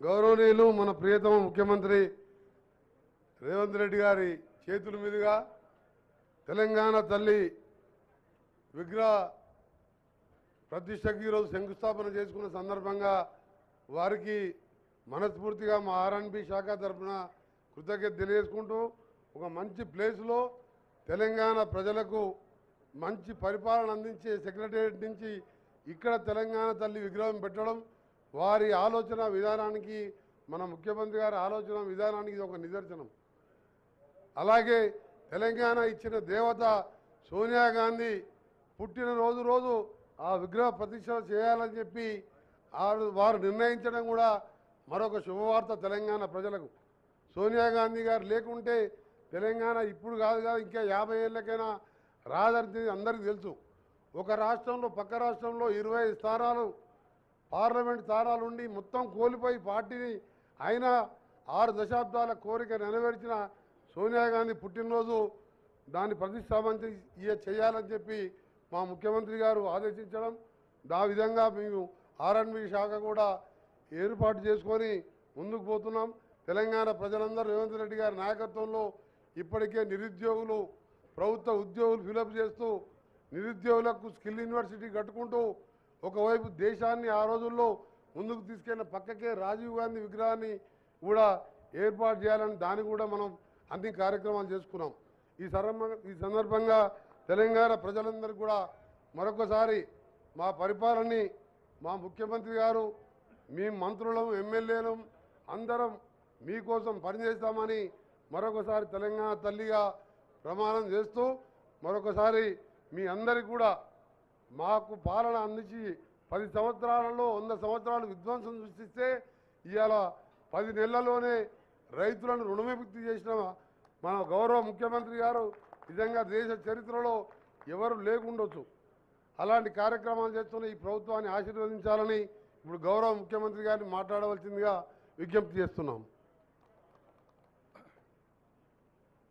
గౌరవనీయులు మన ప్రియతమ ముఖ్యమంత్రి రేవంత్ రెడ్డి గారి చేతుల మీదుగా తెలంగాణ తల్లి విగ్రహ ప్రతిష్టకి ఈరోజు శంకుస్థాపన చేసుకున్న సందర్భంగా వారికి మనస్ఫూర్తిగా మా ఆర్ఎండ్బి శాఖ తరఫున కృతజ్ఞత తెలియజేసుకుంటూ ఒక మంచి ప్లేస్లో తెలంగాణ ప్రజలకు మంచి పరిపాలన అందించే సెక్రటేరియట్ నుంచి ఇక్కడ తెలంగాణ తల్లి విగ్రహం పెట్టడం వారి ఆలోచన విధానానికి మన ముఖ్యమంత్రి గారి ఆలోచన విధానానికి ఇది ఒక నిదర్శనం. అలాగే తెలంగాణ ఇచ్చిన దేవత సోనియా గాంధీ పుట్టినరోజు రోజు ఆ విగ్రహ ప్రతిష్ఠ చేయాలని చెప్పి వారు నిర్ణయించడం కూడా మరొక శుభవార్త తెలంగాణ ప్రజలకు. సోనియా గాంధీ గారు లేకుంటే తెలంగాణ ఇప్పుడు కాదు ఇంకా 50 ఏళ్ళకైనా రాదని అందరికీ తెలుసు. ఒక రాష్ట్రంలో పక్క రాష్ట్రంలో 25 స్థానాలు పార్లమెంట్ స్థానాలు ఉండి మొత్తం కోల్పోయి పార్టీని అయినా 6 దశాబ్దాల కోరిక నెరవేర్చిన సోనియా గాంధీ పుట్టినరోజు దాన్ని ప్రతిష్టాపన చేయాలని చెప్పి మా ముఖ్యమంత్రి గారు ఆదేశించడం, ఆ విధంగా మేము ఆర్ఎండ్బి శాఖ కూడా ఏర్పాటు చేసుకొని ముందుకు పోతున్నాం. తెలంగాణ ప్రజలందరూ రేవంత్ రెడ్డి గారి నాయకత్వంలో ఇప్పటికే నిరుద్యోగులు ప్రభుత్వ ఉద్యోగులు ఫిలప్ చేస్తూ నిరుద్యోగులకు స్కిల్ యూనివర్సిటీ కట్టుకుంటూ ఒకవైపు దేశాన్ని ఆ రోజుల్లో ముందుకు తీసుకెళ్ళిన పక్కకే రాజీవ్ గాంధీ విగ్రహాన్ని కూడా ఏర్పాటు చేయాలని దాన్ని కూడా మనం అన్ని కార్యక్రమాలు చేసుకున్నాం. ఈ సందర్భంగా తెలంగాణ ప్రజలందరికీ కూడా మరొకసారి మా పరిపాలనని మా ముఖ్యమంత్రి గారు మీ మంత్రులం ఎమ్మెల్యేలు అందరం మీకోసం పనిచేస్తామని మరొకసారి తెలంగాణ తల్లిగా ప్రమాణం చేస్తూ మరొకసారి మీ అందరికీ కూడా మాకు పాలన అందించి 10 సంవత్సరాలలో 100 సంవత్సరాలు విధ్వంసం సృష్టిస్తే ఇవాళ 10 నెలల్లోనే రైతులను రుణవిముక్తి చేసిన మన గౌరవ ముఖ్యమంత్రి గారు నిజంగా దేశ చరిత్రలో ఎవరు లేకుండొచ్చు. అలాంటి కార్యక్రమాలు చేస్తున్న ఈ ప్రభుత్వాన్ని ఆశీర్వదించాలని ఇప్పుడు గౌరవ ముఖ్యమంత్రి గారిని మాట్లాడవలసిందిగా విజ్ఞప్తి చేస్తున్నాం.